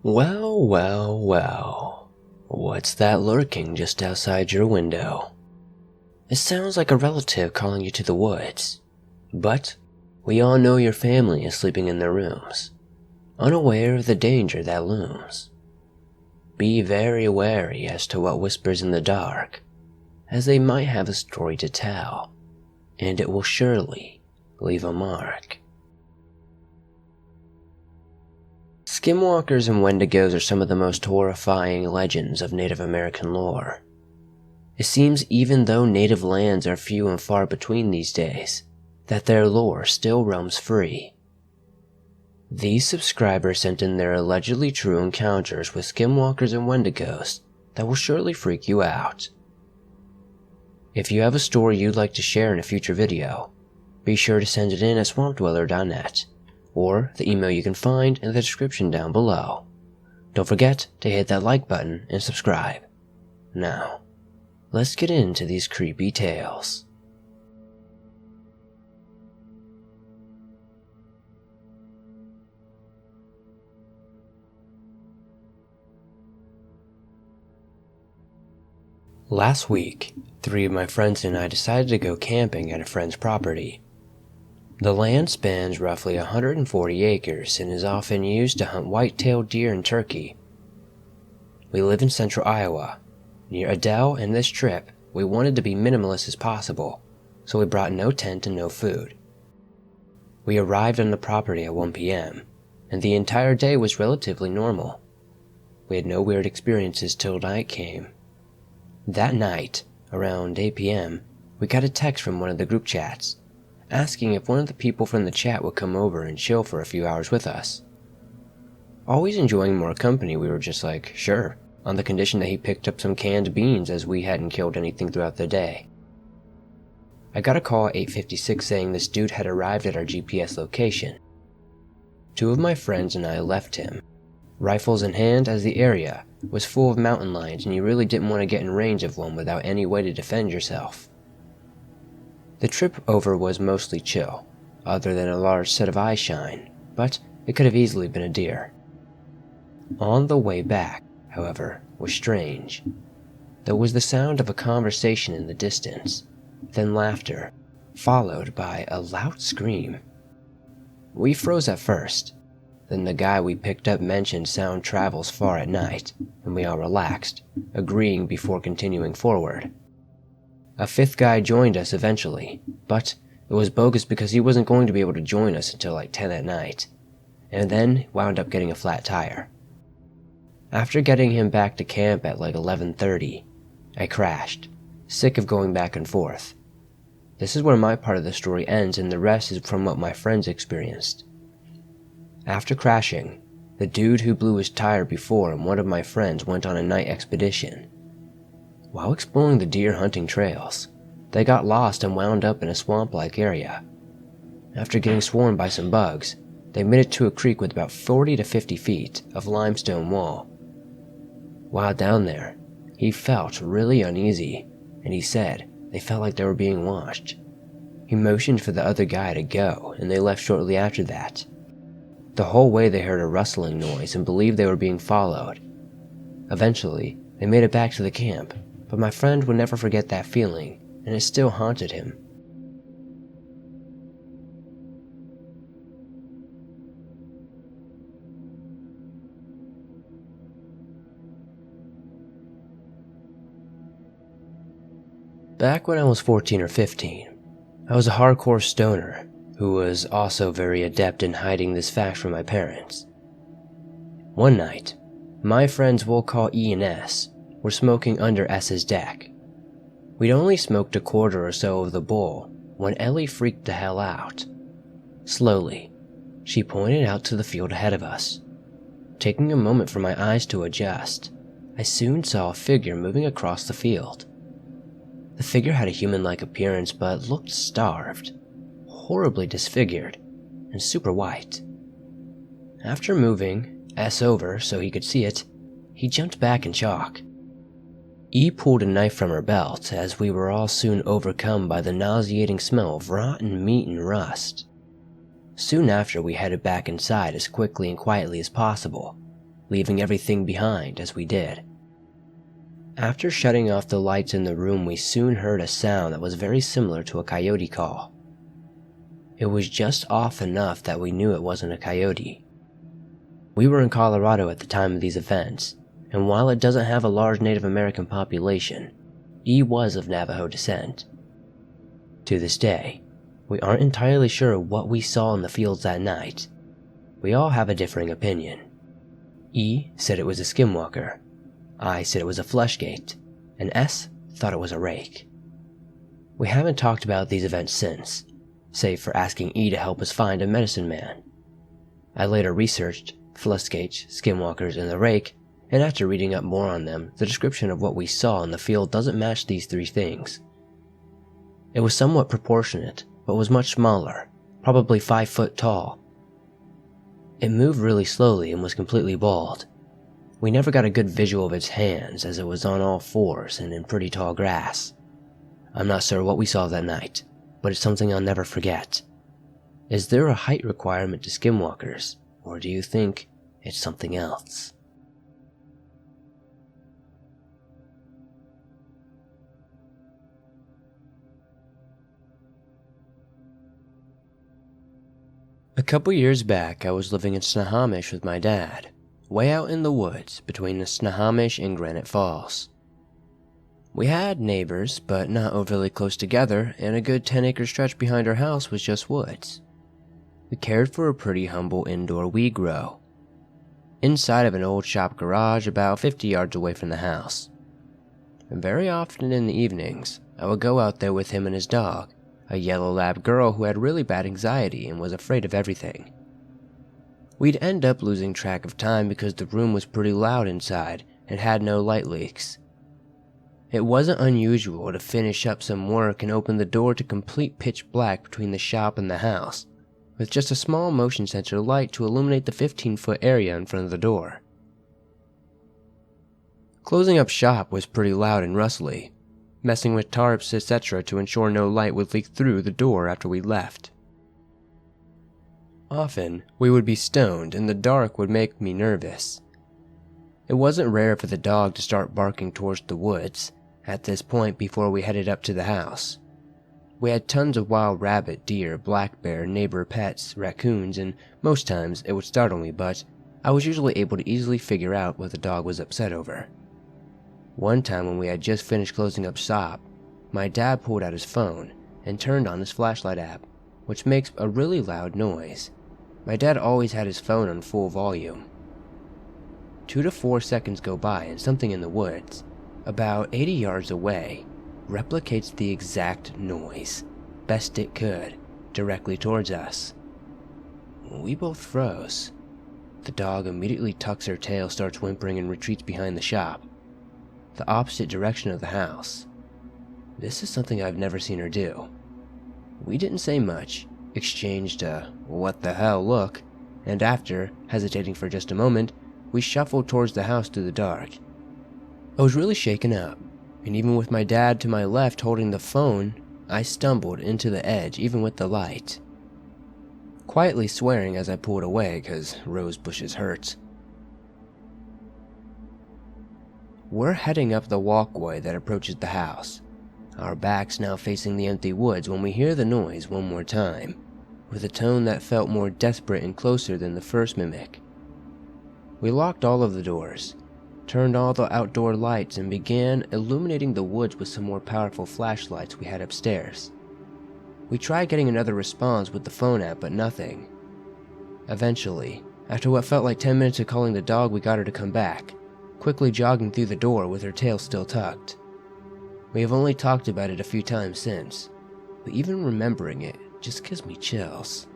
Well, well, well. What's that lurking just outside your window? It sounds like a relative calling you to the woods. But we all know your family is sleeping in their rooms, unaware of the danger that looms. Be very wary as to what whispers in the dark, as they might have a story to tell, and it will surely leave a mark. Skinwalkers and Wendigos are some of the most horrifying legends of Native American lore. It seems even though native lands are few and far between these days, that their lore still roams free. These subscribers sent in their allegedly true encounters with Skinwalkers and Wendigos that will surely freak you out. If you have a story you'd like to share in a future video, be sure to send it in at swampdweller.net, or the email you can find in the description down below. Don't forget to hit that like button and subscribe. Now, let's get into these creepy tales. Last week, 3 of my friends and I decided to go camping at a friend's property. The land spans roughly 140 acres and is often used to hunt white-tailed deer and turkey. We live in central Iowa, near a dell, and this trip, we wanted to be minimalist as possible, so we brought no tent and no food. We arrived on the property at 1 p.m., and the entire day was relatively normal. We had no weird experiences till night came. That night, around 8 p.m., we got a text from one of the group chats, asking if one of the people from the chat would come over and chill for a few hours with us. Always enjoying more company, we were just like, sure, on the condition that he picked up some canned beans as we hadn't killed anything throughout the day. I got a call at 8:56 saying this dude had arrived at our GPS location. 2 of my friends and I left him, rifles in hand, as the area was full of mountain lions and you really didn't want to get in range of one without any way to defend yourself. The trip over was mostly chill, other than a large set of eye shine, but it could have easily been a deer. On the way back, however, was strange. There was the sound of a conversation in the distance, then laughter, followed by a loud scream. We froze at first. Then the guy we picked up mentioned sound travels far at night, and we all relaxed, agreeing before continuing forward. A 5th guy joined us eventually, but it was bogus because he wasn't going to be able to join us until like 10 at night, and then wound up getting a flat tire. After getting him back to camp at like 11:30, I crashed, sick of going back and forth. This is where my part of the story ends, and the rest is from what my friends experienced. After crashing, the dude who blew his tire before and one of my friends went on a night expedition. While exploring the deer hunting trails, they got lost and wound up in a swamp-like area. After getting swarmed by some bugs, they made it to a creek with about 40 to 50 feet of limestone wall. While down there, he felt really uneasy, and he said they felt like they were being watched. He motioned for the other guy to go, and they left shortly after that. The whole way they heard a rustling noise and believed they were being followed. Eventually, they made it back to the camp, but my friend would never forget that feeling, and it still haunted him. Back when I was 14 or 15, I was a hardcore stoner who was also very adept in hiding this fact from my parents. One night, my friends we'll call E and S were smoking under S's deck. We'd only smoked a quarter or so of the bowl when Ellie freaked the hell out. Slowly, she pointed out to the field ahead of us. Taking a moment for my eyes to adjust, I soon saw a figure moving across the field. The figure had a human-like appearance but looked starved, horribly disfigured, and super white. After moving S over so he could see it, he jumped back in shock. E pulled a knife from her belt as we were all soon overcome by the nauseating smell of rotten meat and rust. Soon after, we headed back inside as quickly and quietly as possible, leaving everything behind as we did. After shutting off the lights in the room, we soon heard a sound that was very similar to a coyote call. It was just off enough that we knew it wasn't a coyote. We were in Colorado at the time of these events, and while it doesn't have a large Native American population, E was of Navajo descent. To this day, we aren't entirely sure what we saw in the fields that night. We all have a differing opinion. E said it was a Skinwalker, I said it was a fleshgate, and S thought it was a rake. We haven't talked about these events since, save for asking E to help us find a medicine man. I later researched fleshgates, Skinwalkers, and the rake, and after reading up more on them, the description of what we saw in the field doesn't match these three things. It was somewhat proportionate, but was much smaller, probably 5 foot tall. It moved really slowly and was completely bald. We never got a good visual of its hands as it was on all fours and in pretty tall grass. I'm not sure what we saw that night, but it's something I'll never forget. Is there a height requirement to Skinwalkers, or do you think it's something else? A couple years back, I was living in Snohomish with my dad, way out in the woods between the Snohomish and Granite Falls. We had neighbors, but not overly close together, and a good 10-acre stretch behind our house was just woods. We cared for a pretty humble indoor weed grow, inside of an old shop garage about 50 yards away from the house. And very often in the evenings, I would go out there with him and his dog, a yellow lab girl who had really bad anxiety and was afraid of everything. We'd end up losing track of time because the room was pretty loud inside and had no light leaks. It wasn't unusual to finish up some work and open the door to complete pitch black between the shop and the house, with just a small motion sensor light to illuminate the 15-foot area in front of the door. Closing up shop was pretty loud and rustly, messing with tarps, etc. to ensure no light would leak through the door after we left. Often, we would be stoned and the dark would make me nervous. It wasn't rare for the dog to start barking towards the woods at this point before we headed up to the house. We had tons of wild rabbit, deer, black bear, neighbor pets, raccoons, and most times it would startle me, but I was usually able to easily figure out what the dog was upset over. One time when we had just finished closing up shop, my dad pulled out his phone and turned on his flashlight app, which makes a really loud noise. My dad always had his phone on full volume. 2 to 4 seconds go by and something in the woods, about 80 yards away, replicates the exact noise, best it could, directly towards us. We both froze. The dog immediately tucks her tail, starts whimpering, and retreats behind the shop, the opposite direction of the house. This is something I've never seen her do. We didn't say much, exchanged a "what the hell" look, and after, hesitating for just a moment, we shuffled towards the house through the dark. I was really shaken up, and even with my dad to my left holding the phone, I stumbled into the edge even with the light, quietly swearing as I pulled away cause rose bushes hurt. We're heading up the walkway that approaches the house, our backs now facing the empty woods when we hear the noise one more time, with a tone that felt more desperate and closer than the first mimic. We locked all of the doors, turned all the outdoor lights, and began illuminating the woods with some more powerful flashlights we had upstairs. We tried getting another response with the phone app, but nothing. Eventually, after what felt like 10 minutes of calling the dog, we got her to come back, quickly jogging through the door with her tail still tucked. We have only talked about it a few times since, but even remembering it just gives me chills.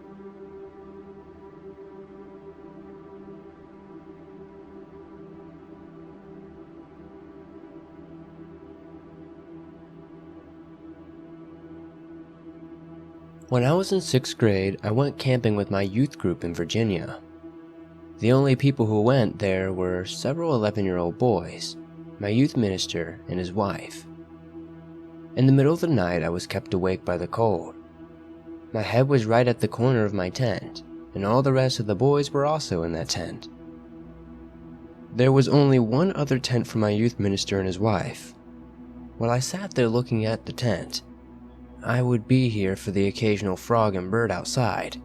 When I was in 6th grade, I went camping with my youth group in Virginia. The only people who went there were several 11-year-old boys, my youth minister, and his wife. In the middle of the night, I was kept awake by the cold. My head was right at the corner of my tent, and all the rest of the boys were also in that tent. There was only one other tent for my youth minister and his wife. While I sat there looking at the tent, I would be here for the occasional frog and bird outside.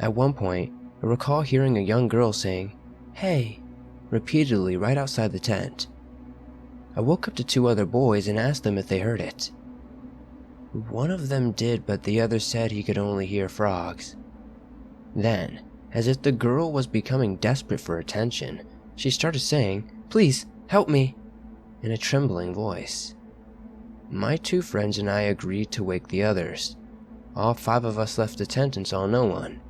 At one point, I recall hearing a young girl saying, "Hey," repeatedly right outside the tent. I woke up to two other boys and asked them if they heard it. One of them did, but the other said he could only hear frogs. Then, as if the girl was becoming desperate for attention, she started saying, "Please, help me," in a trembling voice. My two friends and I agreed to wake the others. All five of us left the tent and saw no one.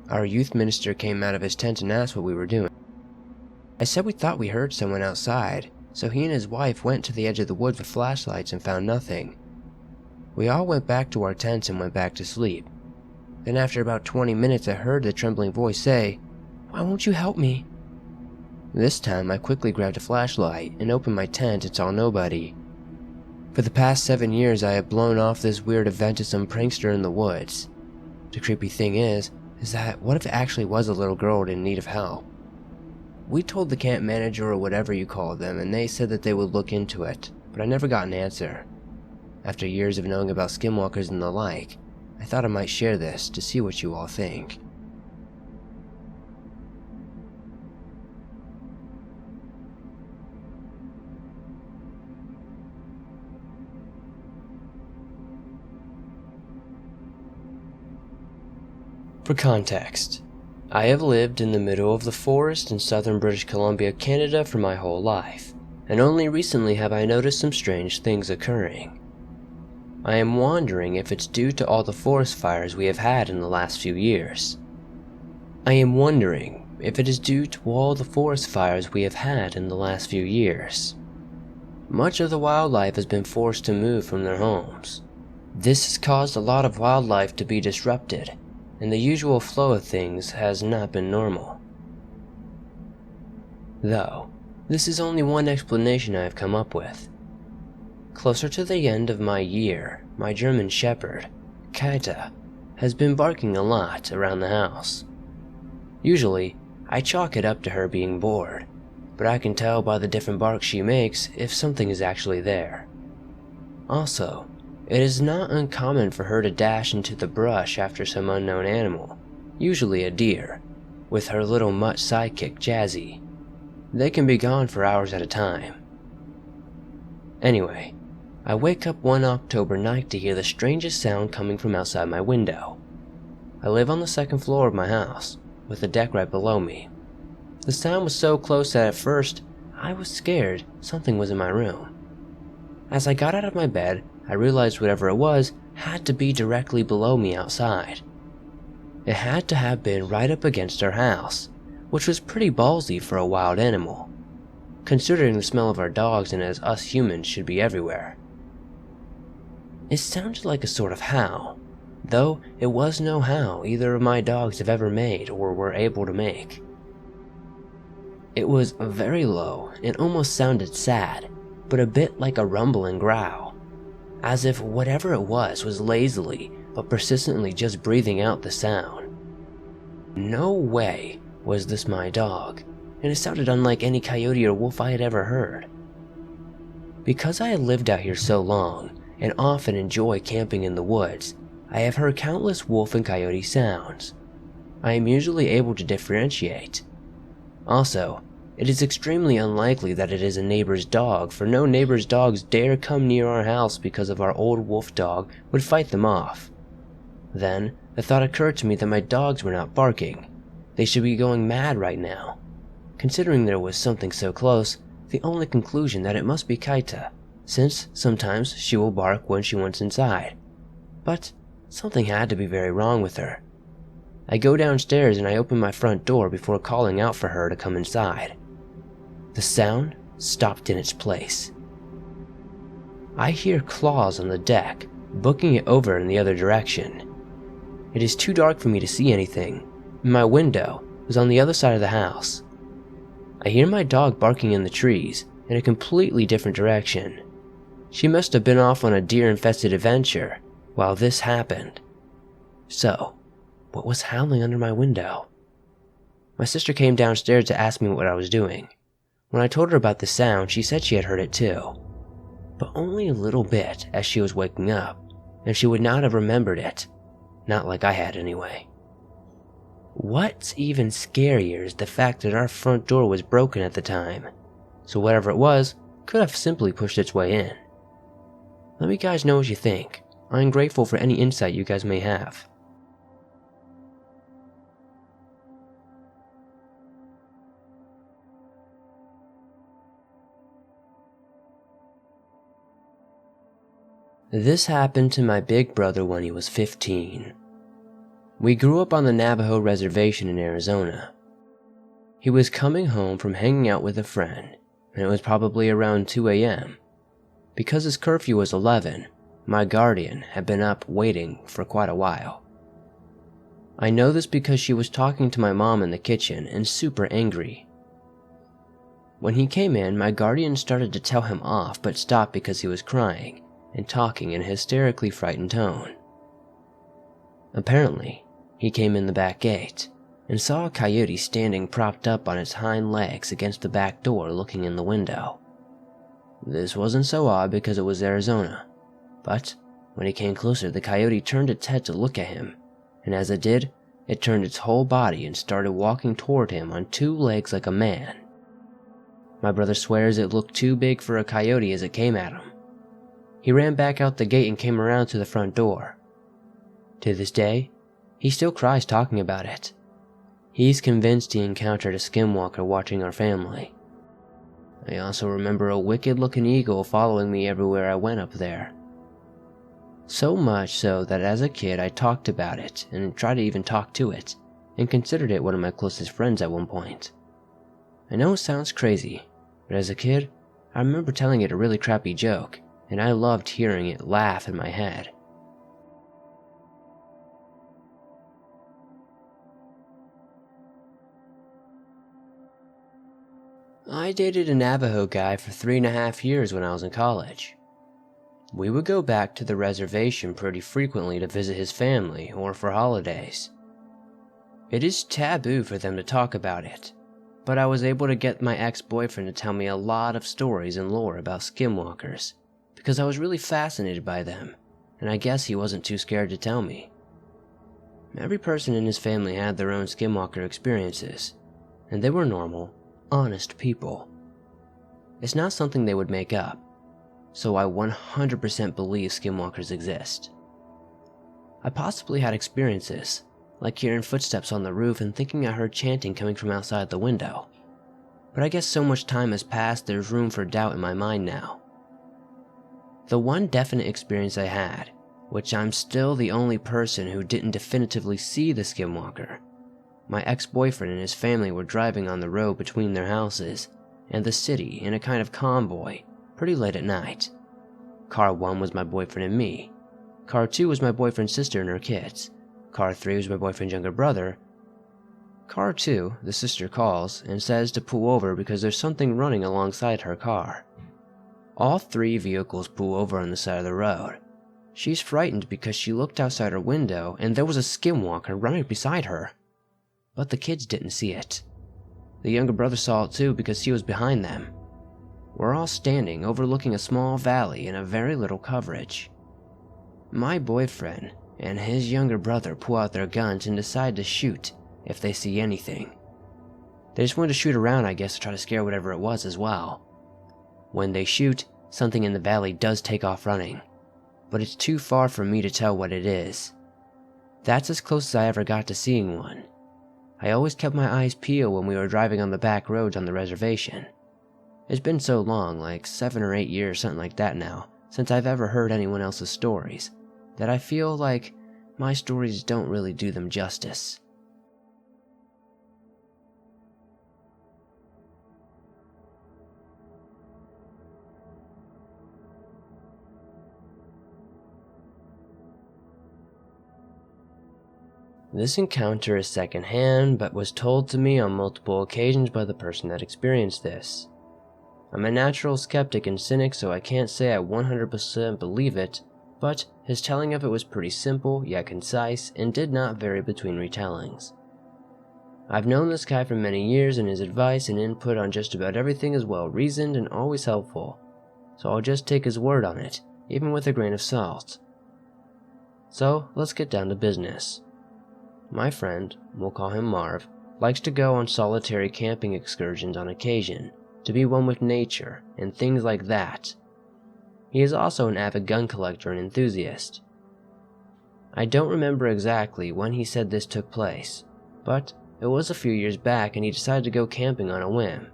Our youth minister came out of his tent and asked what we were doing. I said we thought we heard someone outside, so he and his wife went to the edge of the woods with flashlights and found nothing. We all went back to our tents and went back to sleep. Then after about 20 minutes I heard the trembling voice say, "Why won't you help me?" This time I quickly grabbed a flashlight and opened my tent and saw nobody. For the past 7 years I have blown off this weird event to some prankster in the woods. The creepy thing is that what if it actually was a little girl in need of help? We told the camp manager or whatever you call them, and they said that they would look into it, but I never got an answer. After years of knowing about skinwalkers and the like, I thought I might share this to see what you all think. For context, I have lived in the middle of the forest in southern British Columbia, Canada for my whole life, and only recently have I noticed some strange things occurring. I am wondering if it's due to all the forest fires we have had in the last few years. Much of the wildlife has been forced to move from their homes. This has caused a lot of wildlife to be disrupted, and the usual flow of things has not been normal. Though, this is only one explanation I have come up with. Closer to the end of my year, my German Shepherd, Kaita, has been barking a lot around the house. Usually, I chalk it up to her being bored, but I can tell by the different barks she makes if something is actually there. Also, it is not uncommon for her to dash into the brush after some unknown animal, usually a deer, with her little mutt sidekick Jazzy. They can be gone for hours at a time. Anyway, I wake up one October night to hear the strangest sound coming from outside my window. I live on the second floor of my house, with the deck right below me. The sound was so close that at first, I was scared something was in my room. As I got out of my bed, I realized whatever it was had to be directly below me outside. It had to have been right up against our house, which was pretty ballsy for a wild animal, considering the smell of our dogs and as us humans should be everywhere. It sounded like a sort of howl, though it was no howl either of my dogs have ever made or were able to make. It was very low and almost sounded sad, but a bit like a rumbling growl, as if whatever it was lazily but persistently just breathing out the sound. No way was this my dog, and it sounded unlike any coyote or wolf I had ever heard. Because I had lived out here so long, and often enjoy camping in the woods, I have heard countless wolf and coyote sounds. I am usually able to differentiate. Also, it is extremely unlikely that it is a neighbor's dog, for no neighbor's dogs dare come near our house because of our old wolf dog would fight them off. Then, the thought occurred to me that my dogs were not barking. They should be going mad right now. Considering there was something so close, the only conclusion that it must be Kaita, since sometimes she will bark when she wants inside. But something had to be very wrong with her. I go downstairs and I open my front door before calling out for her to come inside. The sound stopped in its place. I hear claws on the deck, booking it over in the other direction. It is too dark for me to see anything, and my window was on the other side of the house. I hear my dog barking in the trees in a completely different direction. She must have been off on a deer-infested adventure while this happened. So, what was howling under my window? My sister came downstairs to ask me what I was doing. When I told her about the sound, she said she had heard it too, but only a little bit as she was waking up, and she would not have remembered it. Not like I had anyway. What's even scarier is the fact that our front door was broken at the time, so whatever it was could have simply pushed its way in. Let me guys know what you think. I'm grateful for any insight you guys may have. This happened to my big brother when he was 15. We grew up on the Navajo reservation in Arizona. He was coming home from hanging out with a friend, and it was probably around 2 a.m. Because his curfew was 11, my guardian had been up waiting for quite a while. I know this because she was talking to my mom in the kitchen and super angry. When he came in, my guardian started to tell him off but stopped because he was crying and talking in a hysterically frightened tone. Apparently, he came in the back gate and saw a coyote standing propped up on its hind legs against the back door looking in the window. This wasn't so odd because it was Arizona, but when he came closer, the coyote turned its head to look at him, and as it did, it turned its whole body and started walking toward him on 2 legs like a man. My brother swears it looked too big for a coyote as it came at him. He ran back out the gate and came around to the front door. To this day, he still cries talking about it. He's convinced he encountered a skinwalker watching our family. I also remember a wicked-looking eagle following me everywhere I went up there. So much so that as a kid I talked about it and tried to even talk to it, and considered it one of my closest friends at one point. I know it sounds crazy, but as a kid, I remember telling it a really crappy joke, and I loved hearing it laugh in my head. I dated a Navajo guy for 3.5 years when I was in college. We would go back to the reservation pretty frequently to visit his family or for holidays. It is taboo for them to talk about it, but I was able to get my ex-boyfriend to tell me a lot of stories and lore about skinwalkers, because I was really fascinated by them, and I guess he wasn't too scared to tell me. Every person in his family had their own skinwalker experiences, and they were normal, honest people. It's not something they would make up, so I 100% believe skinwalkers exist. I possibly had experiences, like hearing footsteps on the roof and thinking I heard chanting coming from outside the window. But I guess so much time has passed there's room for doubt in my mind now. The one definite experience I had, which I'm still the only person who didn't definitively see the skinwalker. My ex-boyfriend and his family were driving on the road between their houses and the city in a kind of convoy, pretty late at night. Car 1 was my boyfriend and me. Car 2 was my boyfriend's sister and her kids. Car 3 was my boyfriend's younger brother. Car 2, the sister calls and says to pull over because there's something running alongside her car. All 3 vehicles pull over on the side of the road. She's frightened because she looked outside her window and there was a skinwalker running beside her. But the kids didn't see it. The younger brother saw it too because he was behind them. We're all standing overlooking a small valley in a very little coverage. My boyfriend and his younger brother pull out their guns and decide to shoot if they see anything. They just wanted to shoot around, I guess, to try to scare whatever it was as well. When they shoot, something in the valley does take off running, but it's too far for me to tell what it is. That's as close as I ever got to seeing one. I always kept my eyes peeled when we were driving on the back roads on the reservation. It's been so long, like 7 or 8 years, something like that now, since I've ever heard anyone else's stories, that I feel like my stories don't really do them justice. This encounter is secondhand, but was told to me on multiple occasions by the person that experienced this. I'm a natural skeptic and cynic, so I can't say I 100% believe it, but his telling of it was pretty simple yet concise and did not vary between retellings. I've known this guy for many years, and his advice and input on just about everything is well reasoned and always helpful, so I'll just take his word on it, even with a grain of salt. So let's get down to business. My friend, we'll call him Marv, likes to go on solitary camping excursions on occasion, to be one with nature and things like that. He is also an avid gun collector and enthusiast. I don't remember exactly when he said this took place, but it was a few years back and he decided to go camping on a whim.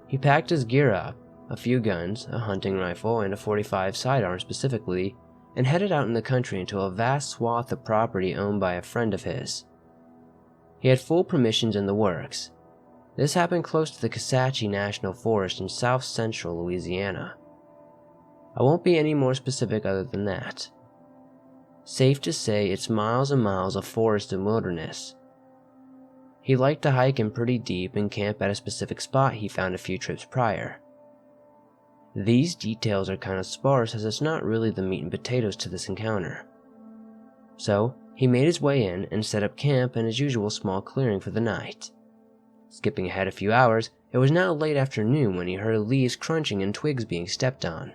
He packed his gear up, a few guns, a hunting rifle, and a .45 sidearm specifically, and headed out in the country into a vast swath of property owned by a friend of his. He had full permissions in the works. This happened close to the Kisatchie National Forest in south-central Louisiana. I won't be any more specific other than that. Safe to say it's miles and miles of forest and wilderness. He liked to hike in pretty deep and camp at a specific spot he found a few trips prior. These details are kind of sparse as it's not really the meat and potatoes to this encounter. So, he made his way in and set up camp in his usual small clearing for the night. Skipping ahead a few hours, it was now late afternoon when he heard leaves crunching and twigs being stepped on.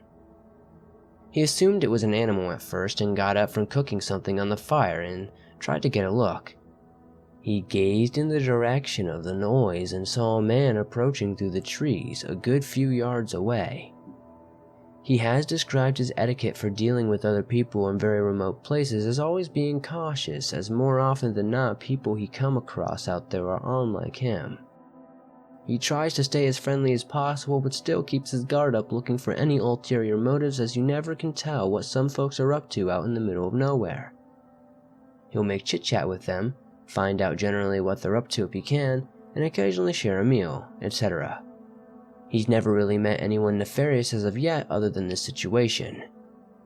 He assumed it was an animal at first and got up from cooking something on the fire and tried to get a look. He gazed in the direction of the noise and saw a man approaching through the trees a good few yards away. He has described his etiquette for dealing with other people in very remote places as always being cautious, as more often than not people he come across out there are armed like him. He tries to stay as friendly as possible but still keeps his guard up looking for any ulterior motives, as you never can tell what some folks are up to out in the middle of nowhere. He'll make chit-chat with them, find out generally what they're up to if he can, and occasionally share a meal, etc. He's never really met anyone nefarious as of yet other than this situation.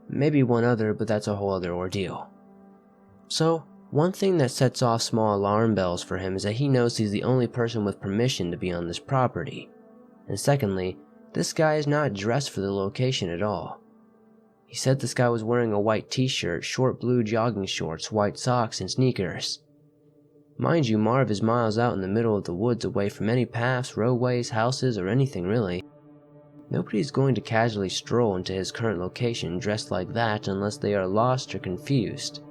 Maybe one other, but that's a whole other ordeal. So, one thing that sets off small alarm bells for him is that he knows he's the only person with permission to be on this property. And secondly, this guy is not dressed for the location at all. He said this guy was wearing a white t-shirt, short blue jogging shorts, white socks, and sneakers. Mind you, Marv is miles out in the middle of the woods away from any paths, roadways, houses, or anything really. Nobody's going to casually stroll into his current location dressed like that unless they are lost or confused.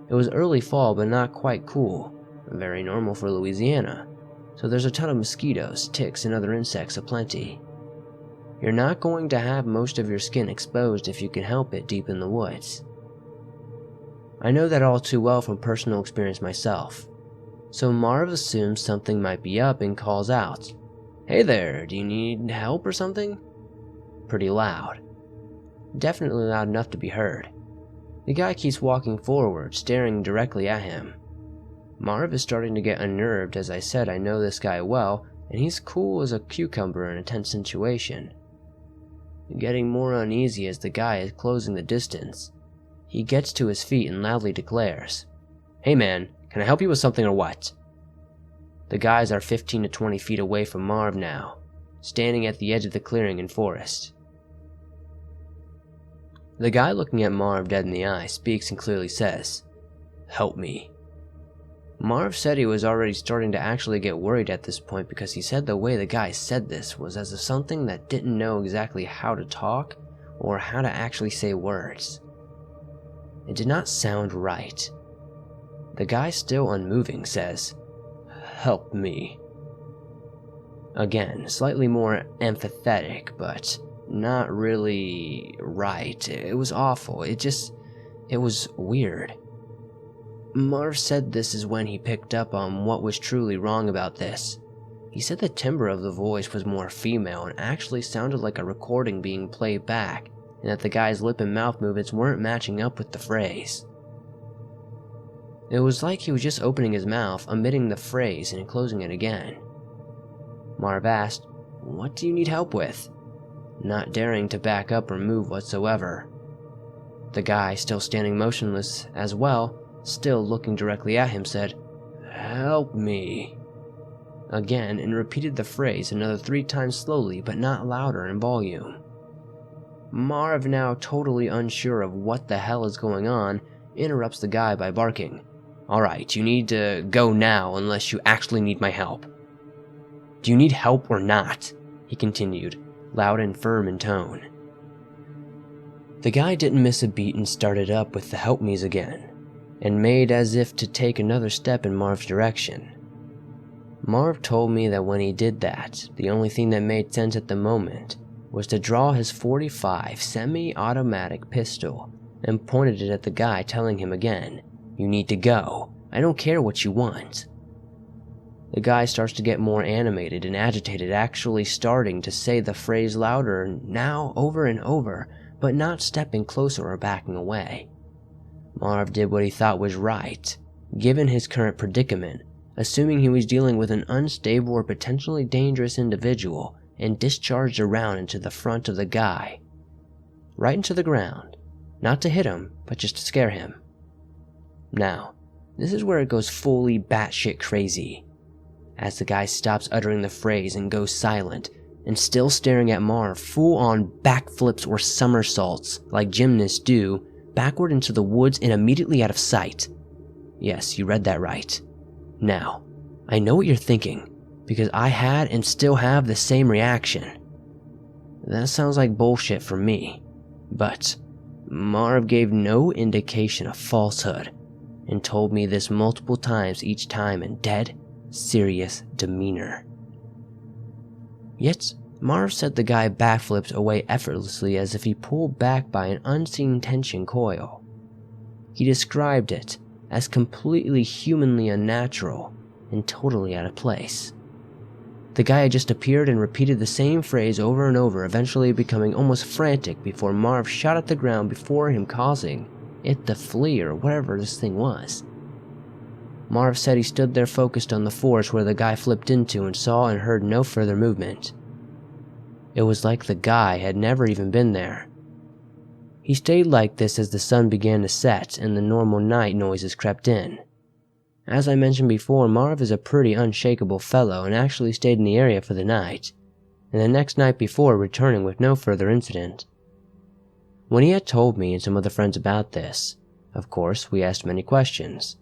It was early fall but not quite cool, very normal for Louisiana, so there's a ton of mosquitoes, ticks, and other insects aplenty. You're not going to have most of your skin exposed if you can help it deep in the woods. I know that all too well from personal experience myself, so Marv assumes something might be up and calls out, "Hey there, do you need help or something?" Pretty loud. Definitely loud enough to be heard. The guy keeps walking forward, staring directly at him. Marv is starting to get unnerved. As I said, I know this guy well, and he's cool as a cucumber in a tense situation. Getting more uneasy as the guy is closing the distance. He gets to his feet and loudly declares, "Hey man, can I help you with something or what?" The guys are 15 to 20 feet away from Marv now, standing at the edge of the clearing and forest. The guy looking at Marv dead in the eye speaks and clearly says, "Help me." Marv said he was already starting to actually get worried at this point because he said the way the guy said this was as if something that didn't know exactly how to talk or how to actually say words. It did not sound right. The guy, still unmoving, says, "Help me." Again, slightly more empathetic, but not really right. It was awful. It was weird. Marv said this is when he picked up on what was truly wrong about this. He said the timbre of the voice was more female and actually sounded like a recording being played back, and that the guy's lip and mouth movements weren't matching up with the phrase. It was like he was just opening his mouth, emitting the phrase, and closing it again. Marv asked, "What do you need help with?" Not daring to back up or move whatsoever. The guy, still standing motionless as well, still looking directly at him, said, "Help me," again, and repeated the phrase another 3 times slowly but not louder in volume. Marv, now totally unsure of what the hell is going on, interrupts the guy by barking, Alright, you need to go now unless you actually need my help. Do you need help or not? He continued, loud and firm in tone. The guy didn't miss a beat and started up with the help me's again, and made as if to take another step in Marv's direction. Marv told me that when he did that, the only thing that made sense at the moment was to draw his .45 semi-automatic pistol and pointed it at the guy, telling him again, "You need to go. I don't care what you want." The guy starts to get more animated and agitated, actually starting to say the phrase louder, now over and over, but not stepping closer or backing away. Marv did what he thought was right, given his current predicament, assuming he was dealing with an unstable or potentially dangerous individual, and discharged a round into the front of the guy. Right into the ground. Not to hit him, but just to scare him. Now, this is where it goes fully batshit crazy. As the guy stops uttering the phrase and goes silent, and still staring at Marv, full-on backflips or somersaults, like gymnasts do, backward into the woods and immediately out of sight. Yes, you read that right. Now, I know what you're thinking, because I had and still have the same reaction. That sounds like bullshit for me, but Marv gave no indication of falsehood, and told me this multiple times, each time in dead, serious demeanor. Yet, Marv said the guy backflipped away effortlessly as if he pulled back by an unseen tension coil. He described it as completely humanly unnatural and totally out of place. The guy had just appeared and repeated the same phrase over and over, eventually becoming almost frantic before Marv shot at the ground before him, causing it to flee or whatever this thing was. Marv said he stood there focused on the forest where the guy flipped into and saw and heard no further movement. It was like the guy had never even been there. He stayed like this as the sun began to set and the normal night noises crept in. As I mentioned before, Marv is a pretty unshakable fellow and actually stayed in the area for the night, and the next night before returning with no further incident. When he had told me and some other friends about this, of course, we asked many questions.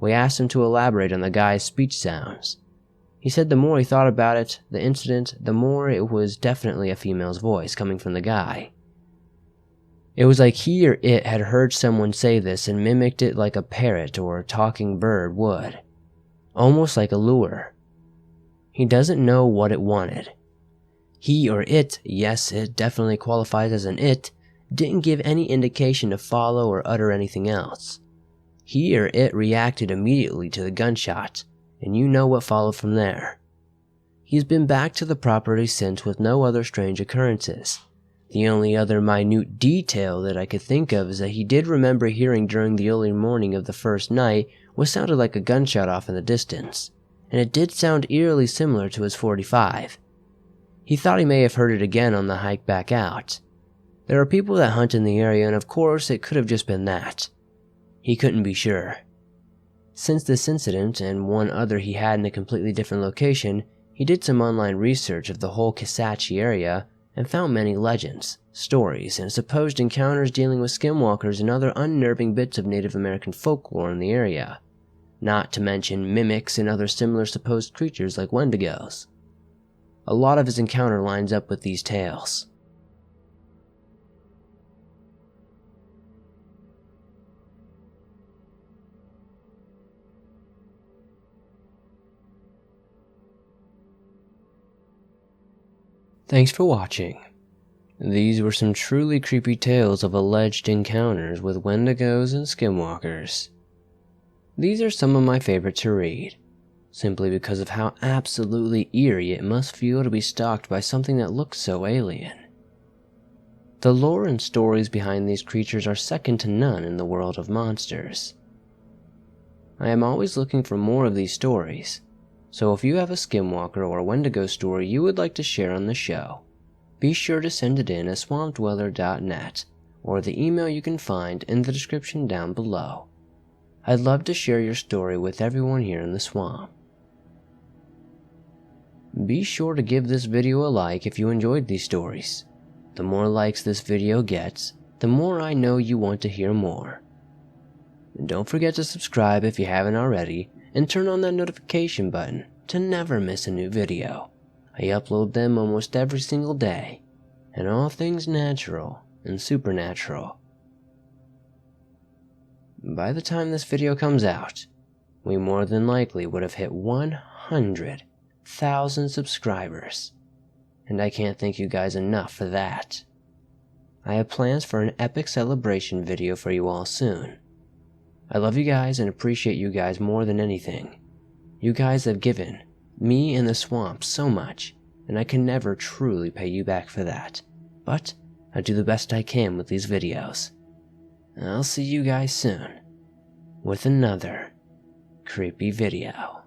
We asked him to elaborate on the guy's speech sounds. He said the more he thought about it, the incident, the more it was definitely a female's voice coming from the guy. It was like he or it had heard someone say this and mimicked it like a parrot or a talking bird would. Almost like a lure. He doesn't know what it wanted. He or it, yes, it definitely qualifies as an it, didn't give any indication to follow or utter anything else. He or it reacted immediately to the gunshot, and you know what followed from there. He's been back to the property since with no other strange occurrences. The only other minute detail that I could think of is that he did remember hearing during the early morning of the first night what sounded like a gunshot off in the distance, and it did sound eerily similar to his .45. He thought he may have heard it again on the hike back out. There are people that hunt in the area, and of course it could have just been that. He couldn't be sure. Since this incident and one other he had in a completely different location, he did some online research of the whole Kisatchie area and found many legends, stories, and supposed encounters dealing with skinwalkers and other unnerving bits of Native American folklore in the area, not to mention mimics and other similar supposed creatures like Wendigos. A lot of his encounter lines up with these tales. Thanks for watching. These were some truly creepy tales of alleged encounters with Wendigos and Skinwalkers. These are some of my favorite to read, simply because of how absolutely eerie it must feel to be stalked by something that looks so alien. The lore and stories behind these creatures are second to none in the world of monsters. I am always looking for more of these stories, so if you have a Skinwalker or a Wendigo story you would like to share on the show, be sure to send it in at swampdweller.net or the email you can find in the description down below. I'd love to share your story with everyone here in the swamp. Be sure to give this video a like if you enjoyed these stories. The more likes this video gets, the more I know you want to hear more. And don't forget to subscribe if you haven't already, and turn on that notification button to never miss a new video. I upload them almost every single day, and all things natural and supernatural. By the time this video comes out, we more than likely would have hit 100,000 subscribers, and I can't thank you guys enough for that. I have plans for an epic celebration video for you all soon. I love you guys and appreciate you guys more than anything. You guys have given me and the swamp so much, and I can never truly pay you back for that. But I do the best I can with these videos. I'll see you guys soon with another creepy video.